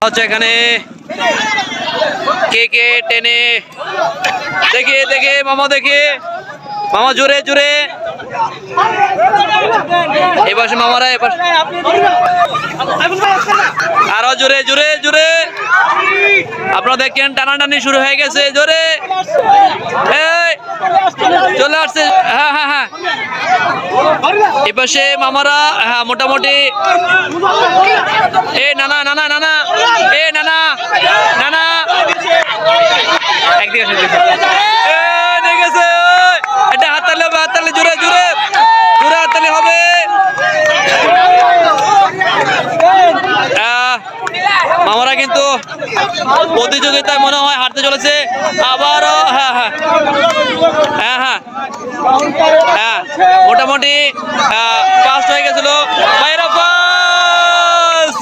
হচ্ছে এখানে কে কে টেনে দেখে দেখে মামা দেখে মামা জোরে জোরে এপাশে মামারা এপাশে আরো জোরে জোরে জোরে আপনারা দেখেন টানাটানি শুরু হয়ে গেছে জোরে চলে আসছে হ্যাঁ হ্যাঁ হ্যাঁ এপাশে মামারা হ্যাঁ মোটামুটি এ নানা নানা নানা এ নানা নানা একদিকে দেখেছে এটা হাততালি হবে হাততালি জোরে জোরে জোরে হাততালি হবে মামারা কিন্তু প্রতিযোগিতায় মনে হয় হারতে চলেছে আবারও হ্যাঁ হ্যাঁ হ্যাঁ হ্যাঁ হ্যাঁ মোটামুটি ফার্স্ট হয়ে গেছিল বাইরে ফার্স্ট